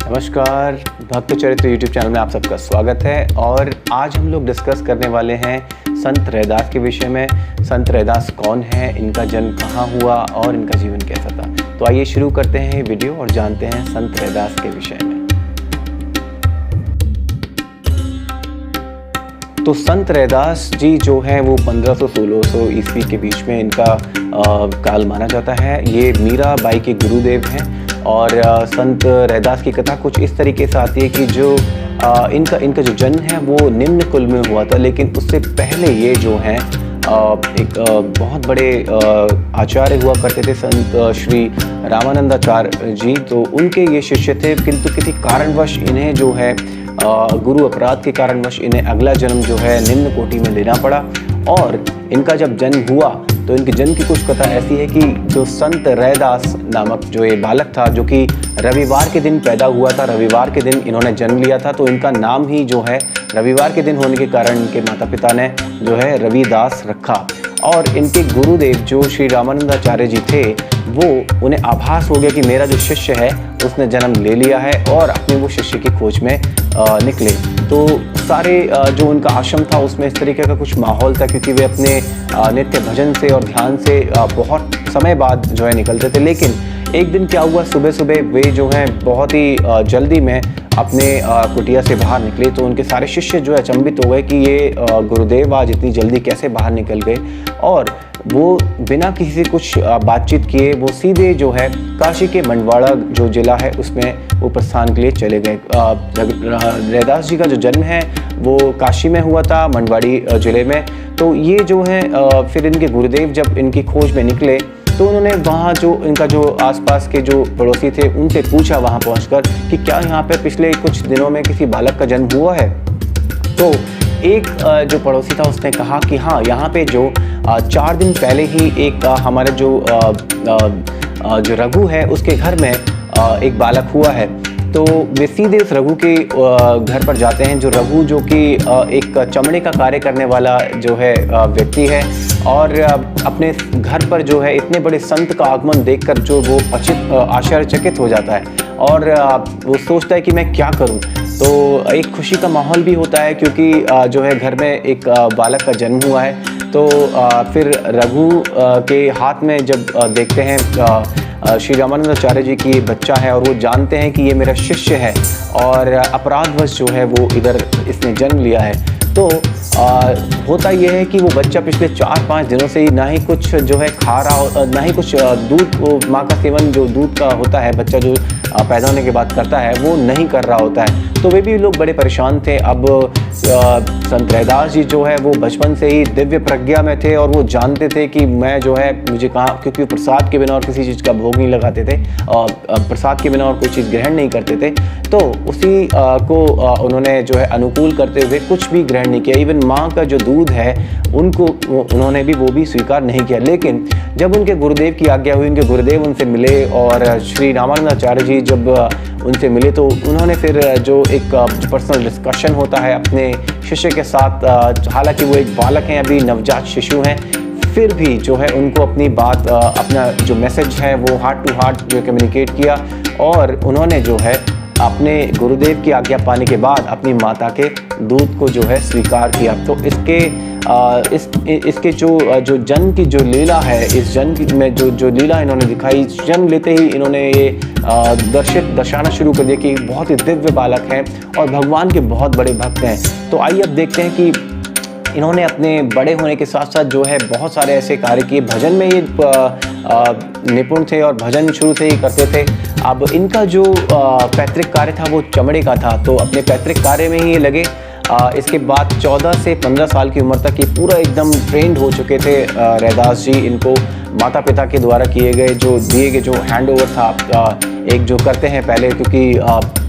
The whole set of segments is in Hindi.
नमस्कार, भक्त चरित्र यूट्यूब चैनल में आप सबका स्वागत है। और आज हम लोग डिस्कस करने वाले हैं संत रैदास के विषय में। संत रैदास कौन है, इनका जन्म कहाँ हुआ और इनका जीवन कैसा था। तो आइए शुरू करते हैं ये वीडियो और जानते हैं संत रैदास के विषय में। तो संत रैदास जी जो हैं वो 1500-1600 ईस्वी के बीच में इनका काल माना जाता है। ये मीराबाई के गुरुदेव हैं। और संत रैदास की कथा कुछ इस तरीके से आती है कि जो इनका जो जन्म है वो निम्न कुल में हुआ था, लेकिन उससे पहले ये जो हैं एक बहुत बड़े आचार्य हुआ करते थे, संत श्री रामानंदाचार्य जी। तो उनके ये शिष्य थे, किंतु किसी कारणवश इन्हें जो है गुरु अपराध के कारणवश इन्हें अगला जन्म जो है निम्न कोटि में लेना पड़ा। और इनका जब जन्म हुआ तो इनके जन्म की कुछ कथा ऐसी है कि जो संत रैदास नामक जो ये बालक था, जो कि रविवार के दिन पैदा हुआ था, रविवार के दिन इन्होंने जन्म लिया था, तो इनका नाम ही जो है रविवार के दिन होने के कारण इनके माता पिता ने जो है रविदास रखा। और इनके गुरुदेव जो श्री रामानंदाचार्य जी थे, वो उन्हें आभास हो गया कि मेरा जो शिष्य है उसने जन्म ले लिया है, और अपने वो शिष्य की खोज में निकले। तो सारे जो उनका आश्रम था उसमें इस तरीके का कुछ माहौल था, क्योंकि वे अपने नित्य भजन से और ध्यान से बहुत समय बाद जो है निकलते थे। लेकिन एक दिन क्या हुआ, सुबह सुबह वे जो हैं बहुत ही जल्दी में अपने कुटिया से बाहर निकले। तो उनके सारे शिष्य जो है अचंभित हो गए कि ये गुरुदेव आज इतनी जल्दी कैसे बाहर निकल गए। और वो बिना किसी से कुछ बातचीत किए वो सीधे जो है काशी के मंडवाड़ा जो जिला है उसमें वो प्रस्थान के लिए चले गए। रैदास जी का जो जन्म है वो काशी में हुआ था, मंडवाड़ी जिले में। तो ये जो है फिर इनके गुरुदेव जब इनकी खोज में निकले तो उन्होंने वहाँ जो इनका जो आसपास के जो पड़ोसी थे उनसे पूछा वहाँ पहुँचकर कि क्या यहाँ पे पिछले कुछ दिनों में किसी बालक का जन्म हुआ है। तो एक जो पड़ोसी था उसने कहा कि हाँ, यहाँ पे जो 4 दिन पहले ही एक हमारे जो रघु है उसके घर में एक बालक हुआ है। तो वे सीधे उस रघु के घर पर जाते हैं। जो रघु जो कि एक चमड़े का कार्य करने वाला जो है व्यक्ति है, और अपने घर पर जो है इतने बड़े संत का आगमन देखकर जो वो आश्चर्यचकित हो जाता है और वो सोचता है कि मैं क्या करूं। तो एक खुशी का माहौल भी होता है, क्योंकि जो है घर में एक बालक का जन्म हुआ है। तो फिर रघु के हाथ में जब देखते हैं श्री रामानंदाचार्य जी की बच्चा है, और वो जानते हैं कि ये मेरा शिष्य है और अपराधवश जो है वो इधर इसने जन्म लिया है। तो होता यह है कि वो बच्चा पिछले 4-5 दिनों से ही ना ही कुछ जो है खा रहा, ना ही कुछ दूध, माँ का सेवन जो दूध का होता है बच्चा जो पैदा होने के बाद करता है वो नहीं कर रहा होता है। तो वे भी लोग बड़े परेशान थे। अब संत रैदास जी जो है वो बचपन से ही दिव्य प्रज्ञा में थे, और वो जानते थे कि मैं जो है मुझे कहाँ, क्योंकि प्रसाद के बिना और किसी चीज़ का भोग नहीं लगाते थे, प्रसाद के बिना और कोई चीज़ ग्रहण नहीं करते थे। तो उसी को उन्होंने जो है अनुकूल करते हुए कुछ भी ग्रहण नहीं किया। इवन माँ का जो दूध है उनको उन्होंने भी वो भी स्वीकार नहीं किया। लेकिन जब उनके गुरुदेव की आज्ञा हुई, उनके गुरुदेव उनसे मिले, और श्री रामानंदाचार्य जी जब उनसे मिले तो उन्होंने फिर जो एक पर्सनल डिस्कशन होता है अपने शिष्य के साथ, हालांकि वो एक बालक हैं, अभी नवजात शिशु हैं, फिर भी जो है उनको अपनी बात, अपना जो मैसेज है वो हार्ट टू हार्ट जो कम्युनिकेट किया। और उन्होंने जो है अपने गुरुदेव की आज्ञा पाने के बाद अपनी माता के दूध को जो है स्वीकार किया। तो इसके जो जन्म की जो लीला है, इस जन्म में जो लीला इन्होंने दिखाई, जन्म लेते ही इन्होंने ये दर्शाना शुरू कर दिया कि बहुत ही दिव्य बालक हैं और भगवान के बहुत बड़े भक्त हैं। तो आइए अब देखते हैं कि इन्होंने अपने बड़े होने के साथ साथ जो है बहुत सारे ऐसे कार्य किए। भजन में ये निपुण थे और भजन शुरू से ही करते थे। अब इनका जो पैतृक कार्य था वो चमड़े का था, तो अपने पैतृक कार्य में ही ये लगे। इसके बाद 14 से 15 साल की उम्र तक ये पूरा एकदम ट्रेंड हो चुके थे रैदास जी। इनको माता पिता के द्वारा दिए गए जो हैंड ओवर था, एक जो करते हैं पहले, क्योंकि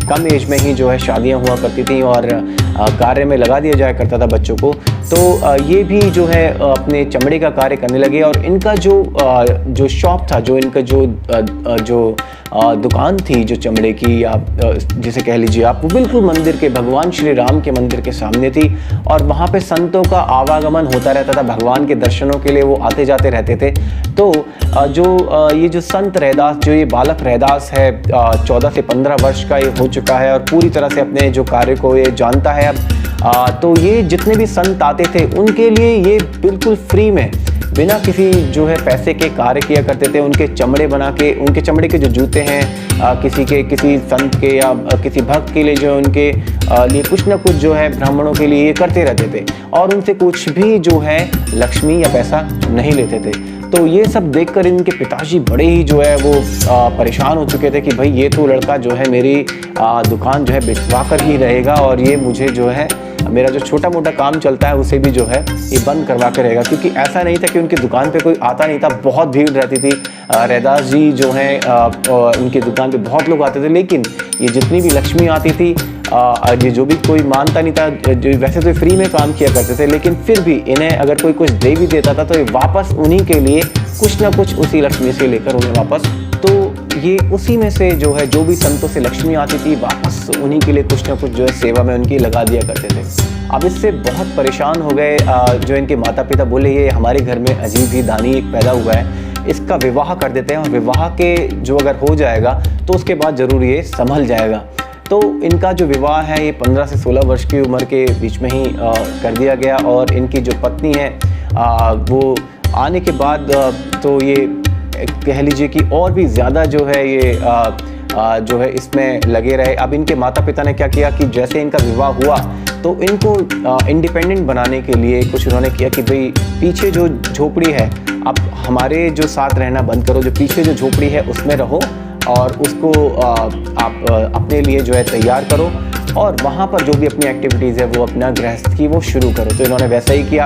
कम एज में ही जो है शादियां हुआ करती थी, और कार्य में लगा दिया जाया करता था बच्चों को, तो ये भी जो है अपने चमड़े का कार्य करने लगे। और इनका जो शॉप था, जो इनका जो दुकान थी जो चमड़े की, या जिसे कह लीजिए आप, वो बिल्कुल मंदिर के, भगवान श्री राम के मंदिर के सामने थी। और वहाँ पे संतों का आवागमन होता रहता था, भगवान के दर्शनों के लिए वो आते जाते रहते थे। तो ये जो संत रैदास, जो ये बालक रैदास है, 14 से 15 वर्ष का ये हो चुका है और पूरी तरह से अपने जो कार्य को ये जानता है अब। तो ये जितने भी संत आते थे उनके लिए ये बिल्कुल फ्री में, बिना किसी जो है पैसे के कार्य किया करते थे। उनके चमड़े बना के, उनके चमड़े के जो जूते हैं, किसी संत के या किसी भक्त के लिए जो उनके लिए कुछ ना कुछ जो है ब्राह्मणों के लिए ये करते रहते थे, और उनसे कुछ भी जो है लक्ष्मी या पैसा नहीं लेते थे। तो ये सब देखकर इनके पिताजी बड़े ही जो है वो परेशान हो चुके थे कि भाई ये तो लड़का जो है मेरी दुकान जो है बिकवा कर ही रहेगा, और ये मुझे जो है मेरा जो छोटा मोटा काम चलता है उसे भी जो है ये बंद करवा कर रहेगा। क्योंकि ऐसा नहीं था कि उनकी दुकान पे कोई आता नहीं था, बहुत भीड़ रहती थी। रैदास जी जो हैं उनकी दुकान पे बहुत लोग आते थे, लेकिन ये जितनी भी लक्ष्मी आती थी, ये जो भी कोई मानता नहीं था, जो वैसे तो फ्री में काम किया करते थे, लेकिन फिर भी इन्हें अगर कोई कुछ दे भी देता था तो ये वापस उन्हीं के लिए कुछ ना कुछ उसी लक्ष्मी से लेकर उन्हें वापस, तो ये उसी में से जो है जो भी संतों से लक्ष्मी आती थी वापस उन्हीं के लिए कुछ ना कुछ जो है सेवा में उनकी लगा दिया करते थे। अब इससे बहुत परेशान हो गए जो इनके माता पिता, बोले ये हमारे घर में अजीब ही दानी एक पैदा हुआ है, इसका विवाह कर देते हैं, और विवाह के जो अगर हो जाएगा तो उसके बाद ज़रूर ये संभल जाएगा। तो इनका जो विवाह है ये 15 से 16 वर्ष की उम्र के बीच में ही कर दिया गया। और इनकी जो पत्नी है वो आने के बाद तो ये कह लीजिए कि और भी ज़्यादा जो है ये जो है इसमें लगे रहे। अब इनके माता पिता ने क्या किया कि जैसे इनका विवाह हुआ तो इनको इंडिपेंडेंट बनाने के लिए कुछ उन्होंने किया कि भाई पीछे जो झोपड़ी है आप हमारे जो साथ रहना बंद करो, जो पीछे जो झोपड़ी है उसमें रहो और उसको आप अपने लिए जो है तैयार करो, और वहाँ पर जो भी अपनी एक्टिविटीज़ है वो अपना गृहस्थ की वो शुरू करो। तो इन्होंने वैसा ही किया।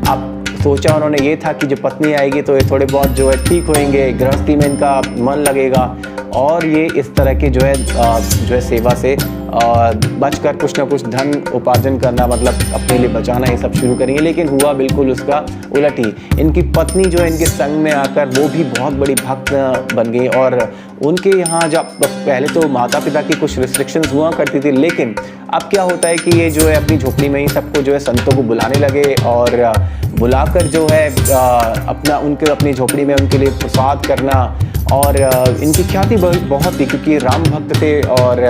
आप सोचा उन्होंने ये था कि जो पत्नी आएगी तो ये थोड़े बहुत जो है ठीक होंगे, गृहस्थी में इनका मन लगेगा, और ये इस तरह के जो है सेवा से बचकर कुछ ना कुछ धन उपार्जन करना, मतलब अपने लिए बचाना, ये सब शुरू करेंगे। लेकिन हुआ बिल्कुल उसका उलट ही। इनकी पत्नी जो है इनके संग में आकर वो भी बहुत बड़ी भक्त बन गई, और उनके यहाँ जब पहले तो माता पिता की कुछ रिस्ट्रिक्शंस हुआ करती थी, लेकिन अब क्या होता है कि ये जो है अपनी झोपड़ी में ही सबको जो है संतों को बुलाने लगे, और बुलाकर जो है अपनी झोपड़ी में उनके लिए प्रसाद करना। और इनकी ख्याति बहुत थी क्योंकि राम भक्त थे, और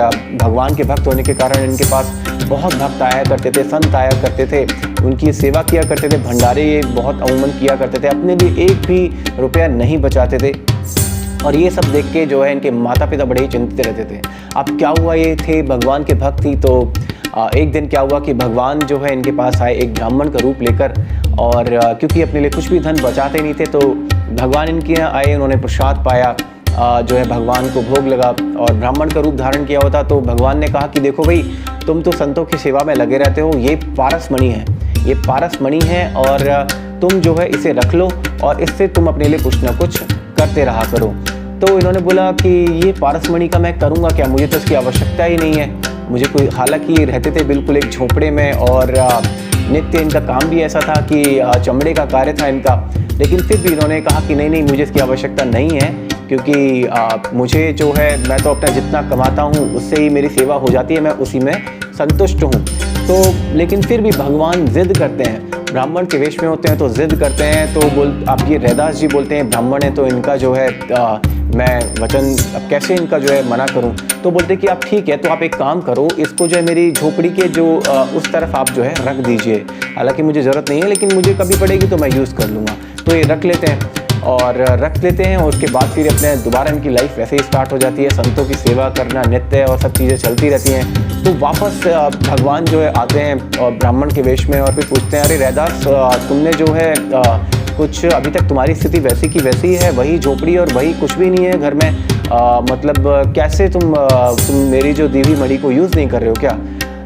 भगवान के भक्त होने के कारण इनके पास बहुत भक्त आया करते थे, संत आया करते थे, उनकी सेवा किया करते थे, भंडारे ये बहुत अमूमन किया करते थे, अपने लिए एक भी रुपया नहीं बचाते थे। और ये सब देख के जो है इनके माता पिता बड़े ही चिंतित रहते थे। अब क्या हुआ, ये थे भगवान के भक्त ही, तो एक दिन क्या हुआ कि भगवान जो है इनके पास आए एक ब्राह्मण का रूप लेकर, और क्योंकि अपने लिए कुछ भी धन बचाते नहीं थे तो भगवान इनके यहाँ आए, उन्होंने प्रसाद पाया, जो है भगवान को भोग लगा और ब्राह्मण का रूप धारण किया होता। तो भगवान ने कहा कि देखो भाई, तुम तो संतों की सेवा में लगे रहते हो, ये पारस मणि है, ये पारस मणि है, और तुम जो है इसे रख लो और इससे तुम अपने लिए कुछ ना कुछ करते रहा करो। तो इन्होंने बोला कि ये पारस मणि का मैं करूँगा क्या, मुझे तो इसकी आवश्यकता ही नहीं है, मुझे कोई, हालांकि रहते थे बिल्कुल एक झोपड़े में, और नित्य इनका काम भी ऐसा था कि चमड़े का कार्य था इनका, लेकिन फिर भी इन्होंने कहा कि नहीं, मुझे इसकी आवश्यकता नहीं है, क्योंकि मुझे जो है मैं तो अपना जितना कमाता हूँ उससे ही मेरी सेवा हो जाती है, मैं उसी में संतुष्ट हूँ। तो लेकिन फिर भी भगवान जिद करते हैं, ब्राह्मण के वेश में होते हैं तो जिद करते हैं। तो आप ये रैदास जी बोलते हैं ब्राह्मण है तो इनका जो है मैं वचन अब कैसे इनका जो है मना करूं। तो बोलते कि आप ठीक है, तो आप एक काम करो, इसको जो है मेरी झोपड़ी के जो उस तरफ आप जो है रख दीजिए, हालांकि मुझे ज़रूरत नहीं है लेकिन मुझे कभी पड़ेगी तो मैं यूज़ कर लूँगा। तो ये रख लेते हैं और उसके बाद फिर अपने दोबारा इनकी लाइफ वैसे ही स्टार्ट हो जाती है, संतों की सेवा करना, नित्य और सब चीज़ें चलती रहती हैं। तो वापस भगवान जो है आते हैं और ब्राह्मण के वेश में, और फिर पूछते हैं, अरे रैदास, तुमने जो है कुछ अभी तक तुम्हारी स्थिति वैसी की वैसी है, वही झोपड़ी और वही कुछ भी नहीं है घर में, मतलब कैसे तुम मेरी जो दी हुई मणि को यूज़ नहीं कर रहे हो क्या?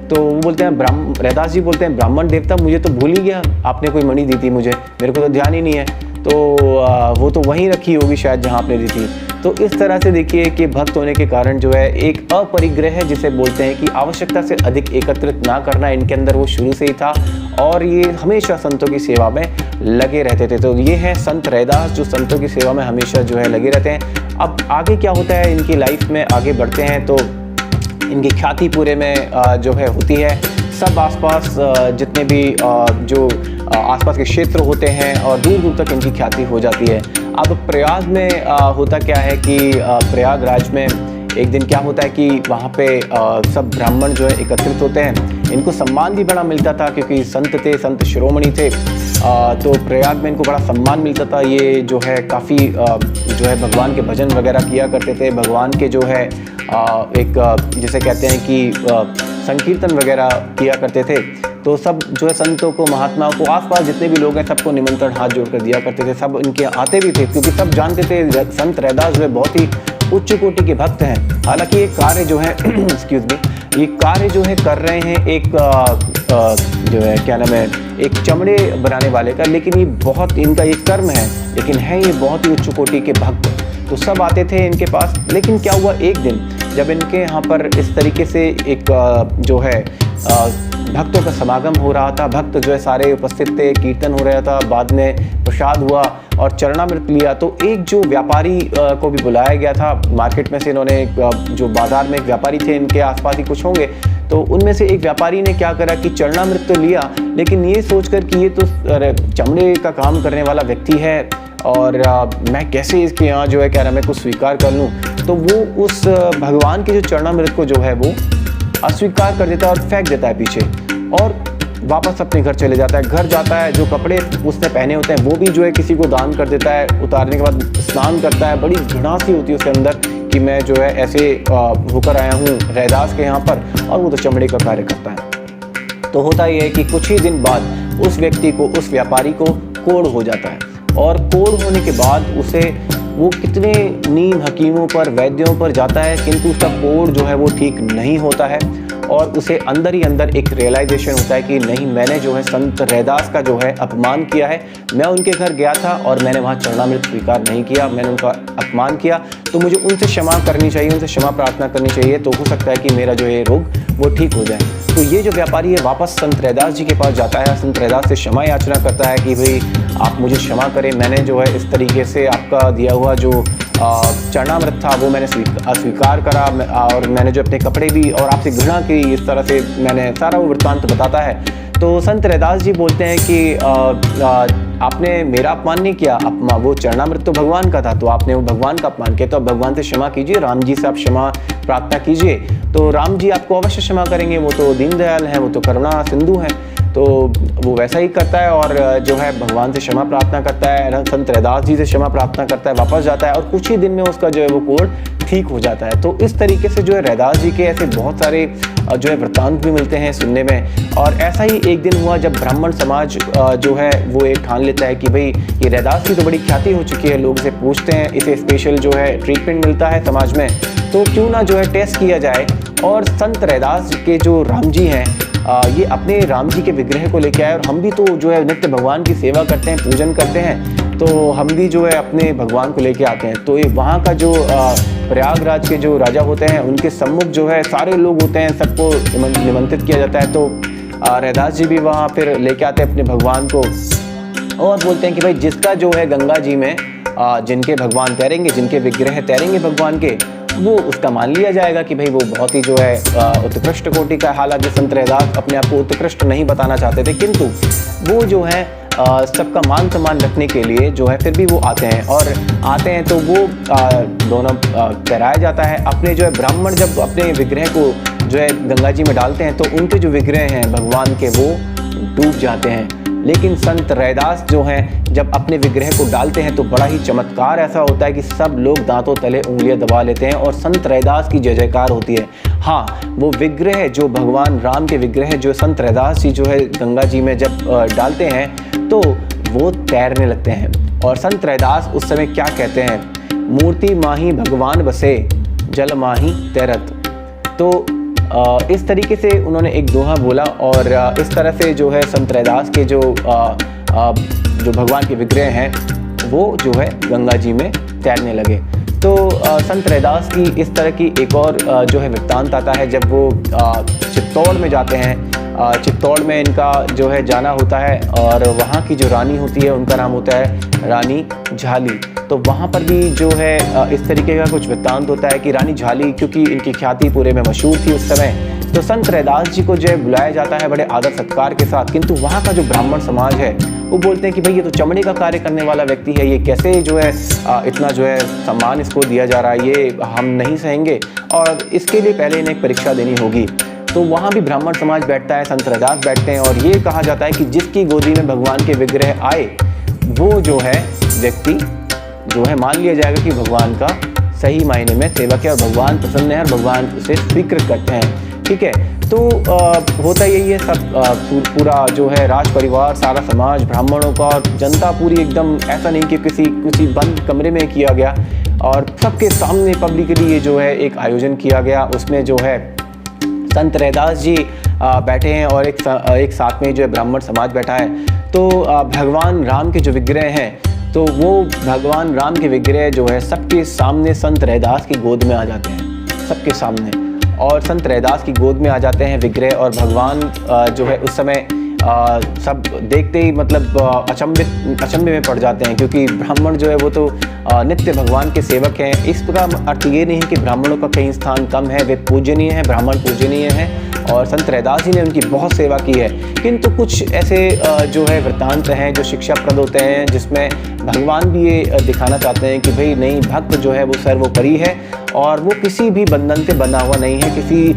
तो वो बोलते हैं, रैदास जी बोलते हैं, ब्राह्मण देवता मुझे तो भूल ही गया, आपने कोई मणि दी थी मुझे, मेरे को तो ध्यान ही नहीं है। तो वो तो वहीं रखी होगी शायद जहाँ आपने दी थी। तो इस तरह से देखिए कि भक्त होने के कारण जो है एक अपरिग्रह जिसे बोलते हैं कि आवश्यकता से अधिक एकत्रित ना करना, इनके अंदर वो शुरू से ही था और ये हमेशा संतों की सेवा में लगे रहते थे। तो ये है संत रैदास जो संतों की सेवा में हमेशा जो है लगे रहते हैं। अब आगे क्या होता है इनकी लाइफ में, आगे बढ़ते हैं तो इनकी ख्याति पूरे में जो है होती है। सब आसपास जितने भी जो आसपास के क्षेत्र होते हैं और दूर दूर तक इनकी ख्याति हो जाती है। अब प्रयाग में होता क्या है कि प्रयागराज में एक दिन क्या होता है कि वहाँ पे सब ब्राह्मण जो है एकत्रित होते हैं। इनको सम्मान भी बड़ा मिलता था क्योंकि संत थे, संत शिरोमणि थे, तो प्रयाग में इनको बड़ा सम्मान मिलता था। ये जो है काफ़ी जो है भगवान के भजन वगैरह किया करते थे, भगवान के जो है एक जिसे कहते हैं कि संकीर्तन वगैरह किया करते थे। तो सब जो है संतों को, महात्माओं को, आसपास जितने भी लोग हैं सबको निमंत्रण हाथ जोड़कर दिया करते थे। सब इनके आते भी थे क्योंकि सब जानते थे संत रैदास जो है बहुत ही उच्च कोटि के भक्त हैं। हालांकि ये कार्य जो है एक्सक्यूज मी, ये कार्य जो है कर रहे हैं एक जो है क्या नाम है, एक चमड़े बनाने वाले का, लेकिन ये बहुत इनका ये कर्म है, लेकिन है ये बहुत ही उच्च कोटि के भक्त। तो सब आते थे इनके पास। लेकिन क्या हुआ, एक दिन जब इनके यहाँ पर इस तरीके से एक जो है भक्तों का समागम हो रहा था, भक्त जो है सारे उपस्थित थे, कीर्तन हो रहा था, बाद में प्रसाद हुआ और चरणामृत लिया। तो एक जो व्यापारी को भी बुलाया गया था मार्केट में से, इन्होंने जो बाजार में एक व्यापारी थे, इनके आसपास ही कुछ होंगे, तो उनमें से एक व्यापारी ने क्या करा कि चरणामृत तो लिया, लेकिन ये सोचकर कि ये तो चमड़े का काम करने वाला व्यक्ति है और मैं कैसे इसके यहाँ जो है क्या नाम है कुछ स्वीकार कर लूँ। तो वो उस भगवान के जो चरणामृत को जो है वो अस्वीकार कर देता है और फेंक देता है पीछे और वापस अपने घर चले जाता है। घर जाता है, जो कपड़े उसने पहने होते हैं वो भी जो है किसी को दान कर देता है। उतारने के बाद स्नान करता है, बड़ी घृणा सी होती है उसके अंदर कि मैं जो है ऐसे होकर आया हूँ रैदास के यहाँ पर, और वो तो चमड़े का कार्य करता है। तो होता ये है कि कुछ ही दिन बाद उस व्यक्ति को, उस व्यापारी को कोढ़ हो जाता है और कोढ़ होने के बाद उसे वो कितने नीम हकीमों पर, वैद्यों पर जाता है, किंतु उसका कोढ़ जो है वो ठीक नहीं होता है और उसे अंदर ही अंदर एक रियलाइजेशन होता है कि नहीं, मैंने जो है संत रैदास का जो है अपमान किया है। मैं उनके घर गया था और मैंने वहाँ चरणामृत स्वीकार नहीं किया, मैंने उनका अपमान किया, तो मुझे उनसे क्षमा करनी चाहिए, उनसे क्षमा प्रार्थना करनी चाहिए, तो हो सकता है कि मेरा जो ये रोग वो ठीक हो जाए। तो ये जो व्यापारी है वापस संत रैदास जी के पास जाता है, संत रैदास से क्षमा याचना करता है कि भाई आप मुझे क्षमा करें, मैंने जो है इस तरीके से आपका दिया हुआ जो चरणामृत था वो मैंने अस्वीकार करा और मैंने जो अपने कपड़े भी और आपसे घृणा की, इस तरह से मैंने सारा वो वृत्तांत बताता है। तो संत रैदास जी बोलते हैं कि आपने मेरा अपमान नहीं किया, वो चरणामृत तो भगवान का था, तो आपने वो भगवान का अपमान किया, तो अब भगवान से क्षमा कीजिए, राम जी से आप क्षमा प्रार्थना कीजिए, तो राम जी आपको अवश्य क्षमा करेंगे, वो तो दीनदयाल हैं, वो तो करुणा सिंधु हैं। तो वो वैसा ही करता है और जो है भगवान से क्षमा प्रार्थना करता है, संत रैदास जी से क्षमा प्रार्थना करता है, वापस जाता है और कुछ ही दिन में उसका जो है वो कोढ़ ठीक हो जाता है। तो इस तरीके से जो है रैदास जी के ऐसे बहुत सारे जो है वृत्तांत भी मिलते हैं सुनने में। और ऐसा ही एक दिन हुआ जब ब्राह्मण समाज जो है वो एक ठान लेता है कि भाई ये रैदास की तो बड़ी ख्याति हो चुकी है, लोग इसे पूछते हैं, इसे स्पेशल जो है ट्रीटमेंट मिलता है समाज में, तो क्यों ना जो है टेस्ट किया जाए। और संत रैदास के जो राम जी हैं ये अपने राम जी के विग्रह को लेके आए और हम भी तो जो है नित्य भगवान की सेवा करते हैं, पूजन करते हैं, तो हम भी जो है अपने भगवान को लेके आते हैं। तो ये वहाँ का जो प्रयागराज के जो राजा होते हैं उनके सम्मुख जो है सारे लोग होते हैं, सबको निमंत्रित किया जाता है। तो रैदास जी भी वहाँ फिर लेके आते हैं अपने भगवान को और बोलते हैं कि भाई जिसका जो है गंगा जी में जिनके भगवान तैरेंगे, जिनके विग्रह तैरेंगे भगवान के, वो उसका मान लिया जाएगा कि भाई वो बहुत ही जो है उत्कृष्ट कोटि का। हालांकि संत रैदास अपने आप को उत्कृष्ट नहीं बताना चाहते थे, किंतु वो जो है सबका मान सम्मान रखने के लिए जो है फिर भी वो आते हैं और आते हैं तो वो दोनों तैराया जाता है। अपने जो है ब्राह्मण जब अपने विग्रह को जो है गंगा जी में डालते हैं तो उनके जो विग्रह हैं भगवान के वो डूब जाते हैं, लेकिन संत रैदास जो हैं जब अपने विग्रह को डालते हैं तो बड़ा ही चमत्कार ऐसा होता है कि सब लोग दांतों तले उंगलियां दबा लेते हैं और संत रैदास की जय जयकार होती है। हाँ, वो विग्रह जो भगवान राम के विग्रह जो संत रैदास जी जो है गंगा जी में जब डालते हैं तो वो तैरने लगते हैं। और संत रैदास उस समय क्या कहते हैं, मूर्ति माही भगवान बसे जल माही तैरत। तो इस तरीके से उन्होंने एक दोहा बोला और इस तरह से जो है संत रैदास के जो भगवान के विग्रह हैं वो जो है गंगा जी में तैरने लगे। तो संत रैदास की इस तरह की एक और जो है वृत्तांत आता है जब वो चित्तौड़ में जाते हैं। चित्तौड़ में इनका जो है जाना होता है और वहाँ की जो रानी होती है उनका नाम होता है रानी झाली। तो वहाँ पर भी जो है इस तरीके का कुछ वृत्तांत होता है कि रानी झाली, क्योंकि इनकी ख्याति पूरे में मशहूर थी उस समय, तो संत रैदास जी को जो है बुलाया जाता है बड़े आदर सत्कार के साथ। किंतु वहाँ का जो ब्राह्मण समाज है वो बोलते हैं कि भाई ये तो चमड़े का कार्य करने वाला व्यक्ति है, ये कैसे जो है इतना जो है सम्मान इसको दिया जा रहा है, ये हम नहीं सहेंगे और इसके लिए पहले इन्हें परीक्षा देनी होगी। तो वहाँ भी ब्राह्मण समाज बैठता है, संत रैदास बैठते हैं और ये कहा जाता है कि जिसकी गोदी में भगवान के विग्रह आए वो जो है व्यक्ति जो है मान लिया जाएगा कि भगवान का सही मायने में सेवक है और भगवान प्रसन्न है और भगवान उसे स्वीकृत करते हैं। ठीक है, तो होता यही है, सब पूरा जो है राज परिवार, सारा समाज, ब्राह्मणों का और जनता पूरी एकदम, ऐसा नहीं कि किसी बंद कमरे में किया गया और सबके सामने पब्लिकली ये जो है एक आयोजन किया गया। उसमें जो है संत रैदास जी बैठे हैं और एक साथ में जो है ब्राह्मण समाज बैठा है। तो भगवान राम के जो विग्रह हैं तो वो भगवान राम के विग्रह जो है सबके सामने संत रैदास की गोद में आ जाते हैं, सबके सामने, और संत रैदास की गोद में आ जाते हैं विग्रह। और भगवान जो है उस समय सब देखते ही मतलब अचंभे में पड़ जाते हैं, क्योंकि ब्राह्मण जो है वो तो नित्य भगवान के सेवक हैं। इसका अर्थ ये नहीं कि ब्राह्मणों का कहीं स्थान कम है, वे पूजनीय हैं, ब्राह्मण पूजनीय हैं और संत रैदास जी ने उनकी बहुत सेवा की है। किंतु कुछ ऐसे जो है वृत्तांत हैं जो शिक्षाप्रद होते हैं, जिसमें भगवान भी ये दिखाना चाहते हैं कि भाई नहीं, भक्त जो है वो सर्वोपरि है और वो किसी भी बंधन से बंधा हुआ नहीं है, किसी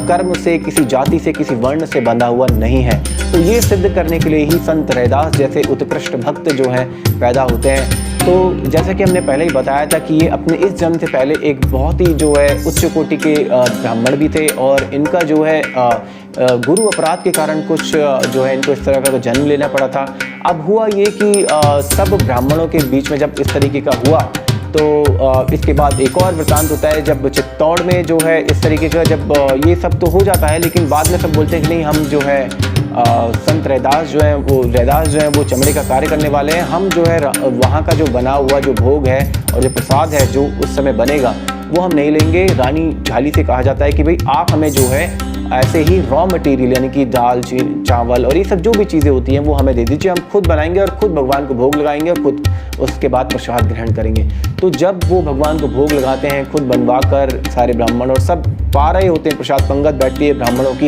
कर्म से, किसी जाति से, किसी वर्ण से बंधा हुआ नहीं है। तो ये सिद्ध करने के लिए ही संत रैदास जैसे उत्कृष्ट भक्त जो हैं पैदा होते हैं। तो जैसा कि हमने पहले ही बताया था कि ये अपने इस जन्म से पहले एक बहुत ही जो है उच्च कोटि के ब्राह्मण भी थे और इनका जो है गुरु अपराध के कारण कुछ जो है इनको इस तरह का जन्म लेना पड़ा था। अब हुआ ये कि सब ब्राह्मणों के बीच में जब इस तरीके का हुआ तो इसके बाद एक और वृत्तांत होता है जब चित्तौड़ में जो है इस तरीके का, जब ये सब तो हो जाता है लेकिन बाद में सब बोलते हैं कि नहीं, हम जो है संत रैदास जो है वो चमड़े का कार्य करने वाले हैं, हम जो है वहाँ का जो बना हुआ जो भोग है और जो प्रसाद है जो उस समय बनेगा वो हम नहीं लेंगे। रानी झाली से कहा जाता है कि भाई आप हमें जो है ऐसे ही रॉ मटेरियल यानी कि दाल, चावल और ये सब जो भी चीज़ें होती हैं वो हमें दे दीजिए, हम खुद बनाएंगे और खुद भगवान को भोग लगाएंगे और खुद उसके बाद प्रसाद ग्रहण करेंगे। तो जब वो भगवान को भोग लगाते हैं खुद बनवा कर, सारे ब्राह्मण और सब पा रहे होते हैं, प्रसाद पंगत बैठती है ब्राह्मणों की,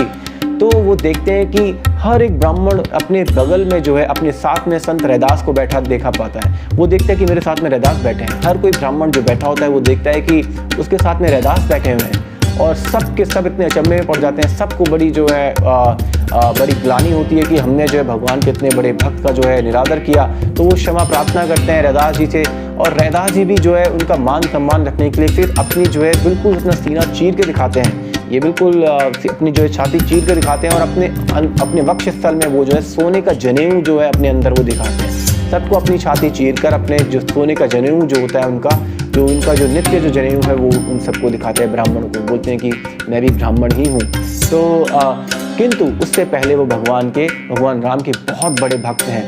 तो वो देखते हैं कि हर एक ब्राह्मण अपने बगल में जो है अपने साथ में संत रैदास को बैठा देखा पाता है। वो देखता है कि मेरे साथ में रैदास बैठे हैं। हर कोई ब्राह्मण जो बैठा होता है वो देखता है कि उसके साथ में रैदास बैठे हुए हैं और सब के सब इतने अचंभे में पड़ जाते हैं। सबको बड़ी जो है बड़ी ग्लानि होती है कि हमने जो है भगवान के इतने बड़े भक्त का जो है निरादर किया। तो वो क्षमा प्रार्थना करते हैं रैदास जी से और रैदास जी भी जो है उनका मान सम्मान रखने के लिए फिर अपनी जो है बिल्कुल अपना सीना चीर के दिखाते हैं। ये बिल्कुल अपनी जो है छाती चीर कर दिखाते हैं और अपने वक्ष स्थल में वो जो है सोने का जनेऊ जो है अपने अंदर वो दिखाते हैं। सबको अपनी छाती चीर कर अपने जो सोने का जनेऊ जो होता है उनका जो नित्य जो जनेऊ है वो उन सबको दिखाते हैं, ब्राह्मणों को। बोलते हैं कि मैं भी ब्राह्मण ही हूँ। तो किंतु उससे पहले वो भगवान राम के बहुत बड़े भक्त हैं।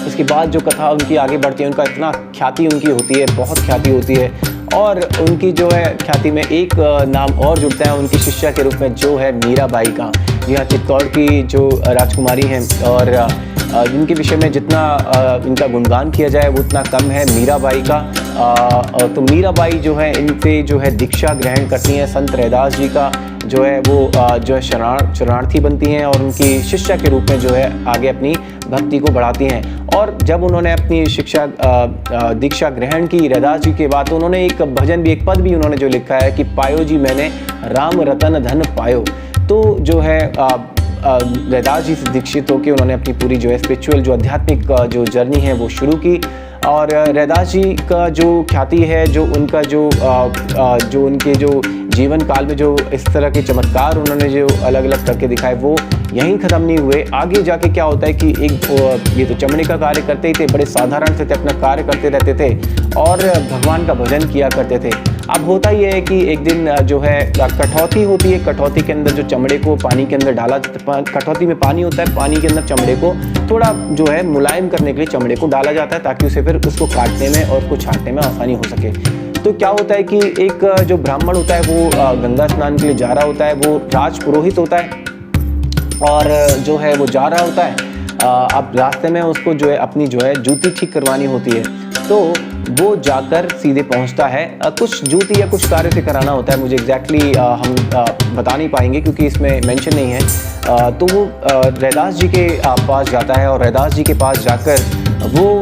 इसके बाद जो कथा उनकी आगे बढ़ती है, उनका इतना ख्याति उनकी होती है, बहुत ख्याति होती है और उनकी जो है ख्याति में एक नाम और जुड़ता है उनकी शिष्या के रूप में, जो है मीराबाई का। यह चित्तौड़ की जो राजकुमारी हैं और जिनके विषय में जितना इनका गुणगान किया जाए वो उतना कम है मीराबाई का। तो मीराबाई जो है इनसे जो है दीक्षा ग्रहण करती हैं, संत रैदास जी का जो है वो जो है शरणार्थी बनती हैं और उनकी शिष्या के रूप में जो है आगे अपनी भक्ति को बढ़ाती हैं। और जब उन्होंने अपनी दीक्षा ग्रहण की रैदास जी के बाद, तो उन्होंने एक भजन भी, एक पद भी उन्होंने जो लिखा है कि पायो जी मैंने राम रतन धन पायो। तो जो है रैदास जी से दीक्षित होकर उन्होंने अपनी पूरी जो है स्पिरिचुअल जो आध्यात्मिक जो जर्नी है वो शुरू की। और रैदास जी का जो ख्याति है, जो उनका जो उनके जो जीवन काल में जो इस तरह के चमत्कार उन्होंने जो अलग अलग करके दिखाए वो यहीं ख़त्म नहीं हुए। आगे जाके क्या होता है कि ये तो चमड़े का कार्य करते ही थे, बड़े साधारण से थे, अपना कार्य करते रहते थे और भगवान का भजन किया करते थे। अब होता ये है कि एक दिन जो है कठौती होती है, कठौती के अंदर जो चमड़े को पानी के अंदर डाला, कठौती में पानी होता है, पानी के अंदर चमड़े को थोड़ा जो है मुलायम करने के लिए चमड़े को डाला जाता है ताकि उसे फिर उसको काटने में और उसको छाँटने में आसानी हो सके। तो क्या होता है कि एक जो ब्राह्मण होता है वो गंगा स्नान के लिए जा रहा होता है, वो राज पुरोहित होता है और जो है वो जा रहा होता है। अब रास्ते में उसको जो है अपनी जो है जूती ठीक करवानी होती है, तो वो जाकर सीधे पहुंचता है। कुछ जूती या कुछ कार्य से कराना होता है, मुझे एग्जैक्टली हम बता नहीं पाएंगे क्योंकि इसमें मेंशन नहीं है। तो वो रैदास जी के पास जाता है और रैदास जी के पास जाकर वो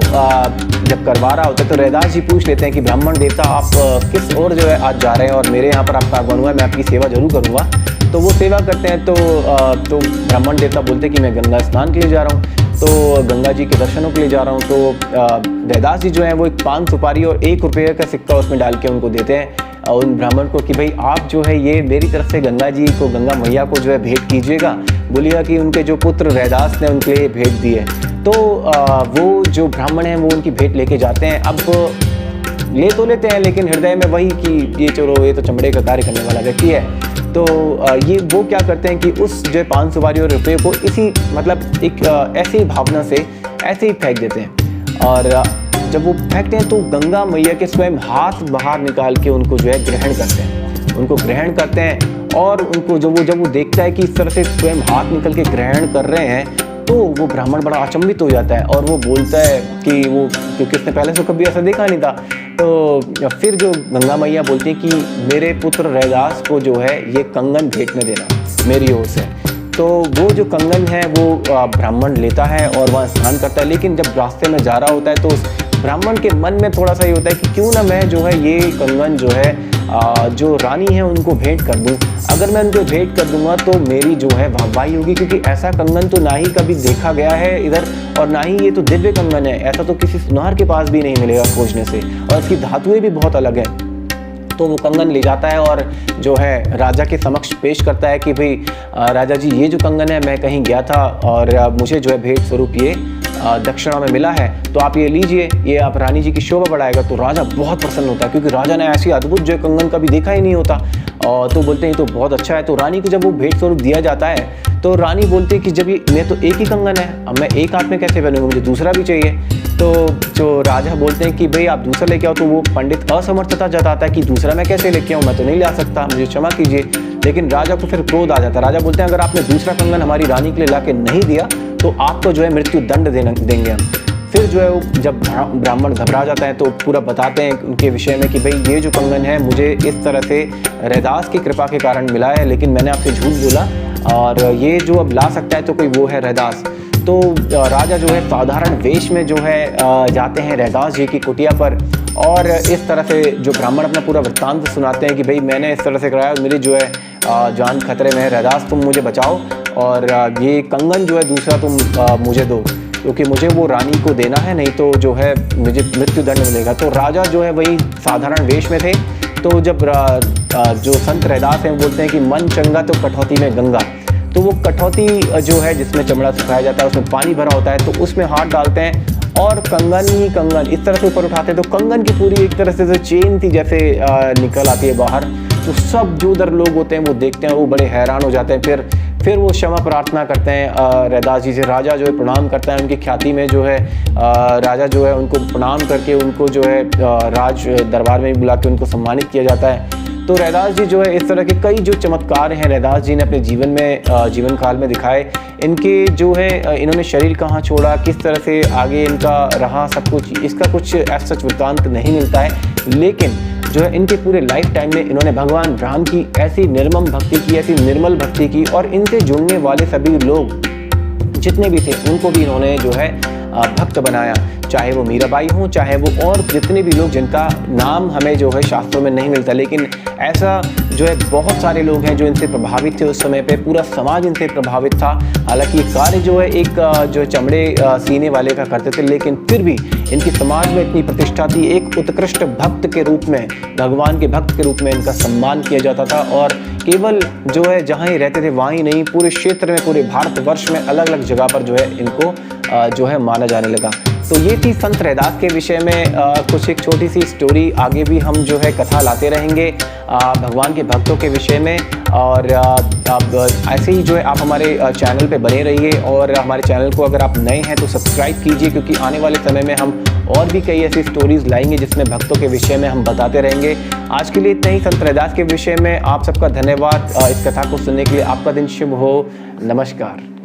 जब करवा रहा होता है तो रैदास जी पूछ लेते हैं कि ब्राह्मण देवता आप किस ओर जो है आज जा रहे हैं और मेरे यहाँ पर आपका आगमन हुआ है, मैं आपकी सेवा जरूर करूँगा। तो वो सेवा करते हैं तो ब्राह्मण देवता बोलते हैं कि मैं गंगा स्नान के लिए जा रहा हूँ, तो गंगा जी के दर्शनों के लिए जा रहा हूँ। तो रैदास जी जो है वो एक पान सुपारी और 1 रुपये का सिक्का उसमें डाल के उनको देते हैं उन ब्राह्मण को कि भाई आप जो है ये मेरी तरफ से गंगा जी को, गंगा मैया को जो है भेंट कीजिएगा, बोलिएगा कि उनके जो पुत्र रैदास ने उनके लिए भेंट दी है। तो वो जो ब्राह्मण हैं वो उनकी भेंट लेके जाते हैं। अब ले तो लेते हैं लेकिन हृदय में वही कि ये चलो ये तो चमड़े का कार्य करने वाला व्यक्ति है। तो ये वो क्या करते हैं कि उस जो 5 सुपारी और रुपये को इसी मतलब एक ऐसी भावना से ऐसे ही फेंक देते हैं। और जब वो फेंकते हैं तो गंगा मैया के स्वयं हाथ बाहर निकाल के उनको जो है ग्रहण करते हैं, उनको ग्रहण करते हैं। और उनको जब वो देखता है कि इस तरह से स्वयं हाथ निकल के ग्रहण कर रहे हैं तो वो ब्राह्मण बड़ा अचंभित हो जाता है और वो बोलता है कि वो, क्योंकि उसने पहले से कभी ऐसा देखा नहीं था। तो फिर जो गंगा मैया बोलती है कि मेरे पुत्र रैदास को जो है ये कंगन भेंट में देना मेरी ओर से। तो वो जो कंगन है वो ब्राह्मण लेता है और वहाँ स्नान करता है। लेकिन जब रास्ते में जा रहा होता है तो उस ब्राह्मण के मन में थोड़ा सा ये होता है कि क्यों ना मैं जो है ये कंगन जो है जो रानी है उनको भेंट कर दूं। अगर मैं उनको भेंट कर दूंगा तो मेरी जो है वाहवाही होगी, क्योंकि ऐसा कंगन तो ना ही कभी देखा गया है इधर और ना ही ये तो दिव्य कंगन है, ऐसा तो किसी सुनार के पास भी नहीं मिलेगा खोजने से, और इसकी धातुएं भी बहुत अलग है। तो वो कंगन ले जाता है और जो है राजा के समक्ष पेश करता है कि भाई राजा जी ये जो कंगन है मैं कहीं गया था और मुझे जो है भेंट स्वरूप ये दक्षिणा में मिला है, तो आप ये लीजिए, ये आप रानी जी की शोभा बढ़ाएगा। तो राजा बहुत प्रसन्न होता है क्योंकि राजा ने ऐसी अद्भुत जो कंगन कभी देखा ही नहीं होता। और तो बोलते हैं तो बहुत अच्छा है। तो रानी को जब वो भेंट स्वरूप दिया जाता है तो रानी बोलती है कि जब ये मैं तो एक ही कंगन है, अब मैं एक हाथ में कैसे पहनूंगा, मुझे दूसरा भी चाहिए। तो जो राजा बोलते हैं कि भाई आप दूसरा लेके आओ। तो वो पंडित असमर्थता जताता है कि दूसरा मैं कैसे लेके आऊँ, मैं तो नहीं ला सकता, मुझे क्षमा कीजिए। लेकिन राजा को फिर क्रोध आ जाता है। राजा बोलते हैं अगर आपने दूसरा कंगन हमारी रानी के लिए ला के नहीं दिया तो आपको जो है मृत्यु दंड देंगे हम। फिर जो है वो जब ब्राह्मण घबरा जाता है तो पूरा बताते हैं उनके विषय में कि भाई ये जो कंगन है मुझे इस तरह से रैदास की कृपा के कारण मिला है, लेकिन मैंने आपसे झूठ बोला और ये जो अब ला सकता है तो कोई वो है रैदास। तो राजा जो है साधारण वेश में जो है जाते हैं रैदास जी की कुटिया पर और इस तरह से जो ब्राह्मण अपना पूरा वृत्तांत सुनाते हैं कि भाई मैंने इस तरह से कराया, मेरी जो है जान खतरे में है, रैदास तुम मुझे बचाओ और ये कंगन जो है दूसरा तुम मुझे दो, क्योंकि मुझे वो रानी को देना है, नहीं तो जो है मुझे मृत्यु दंड मिलेगा। तो राजा जो है वही साधारण वेश में थे। तो जब जो संत रैदास हैं बोलते हैं कि मन चंगा तो कठौती में गंगा, तो वो कठौती जो है जिसमें चमड़ा सुखाया जाता है उसमें पानी भरा होता है, तो उसमें हाथ डालते हैं और कंगन ही कंगन इस तरह से ऊपर उठाते हैं। तो कंगन की पूरी एक तरह से चेन थी जैसे निकल आती है बाहर। तो सब जो उधर लोग होते हैं वो देखते हैं, वो बड़े हैरान हो जाते हैं। फिर वो क्षमा प्रार्थना करते हैं रैदास जी से। राजा जो है प्रणाम करता है उनकी ख्याति में, जो है राजा जो है उनको प्रणाम करके उनको जो है राज दरबार में बुला के उनको सम्मानित किया जाता है। तो रैदास जी जो है इस तरह के कई जो चमत्कार हैं रैदास जी ने अपने जीवन काल में दिखाए। इनके जो है इन्होंने शरीर कहाँ छोड़ा, किस तरह से आगे इनका रहा, सब कुछ इसका कुछ ऐसा सच वृत्तांत नहीं मिलता है। लेकिन जो है इनके पूरे लाइफ टाइम में इन्होंने भगवान राम की ऐसी निर्मम भक्ति की, ऐसी निर्मल भक्ति की, और इनसे जुड़ने वाले सभी लोग जितने भी थे उनको भी इन्होंने जो है भक्त बनाया, चाहे वो मीराबाई हों, चाहे वो और जितने भी लोग जिनका नाम हमें जो है शास्त्रों में नहीं मिलता, लेकिन ऐसा जो है बहुत सारे लोग हैं जो इनसे प्रभावित थे। उस समय पे पूरा समाज इनसे प्रभावित था। हालांकि कार्य जो है एक जो चमड़े सीने वाले का करते थे, लेकिन फिर भी इनकी समाज में इतनी प्रतिष्ठा थी। एक उत्कृष्ट भक्त के रूप में, भगवान के भक्त के रूप में इनका सम्मान किया जाता था। और केवल जो है जहाँ ही रहते थे वहाँ ही नहीं, पूरे क्षेत्र में, पूरे भारतवर्ष में अलग अलग जगह पर जो है इनको जो है माना जाने लगा। तो ये थी संत रैदास के विषय में कुछ एक छोटी सी स्टोरी। आगे भी हम जो है कथा लाते रहेंगे भगवान के भक्तों के विषय में। और आप ऐसे ही जो है आप हमारे चैनल पे बने रहिए, और हमारे चैनल को अगर आप नए हैं तो सब्सक्राइब कीजिए, क्योंकि आने वाले समय में हम और भी कई ऐसी स्टोरीज़ लाएंगे जिसमें भक्तों के विषय में हम बताते रहेंगे। आज के लिए इतना ही संत रैदास के विषय में। आप सबका धन्यवाद इस कथा को सुनने के लिए। आपका दिन शुभ हो। नमस्कार।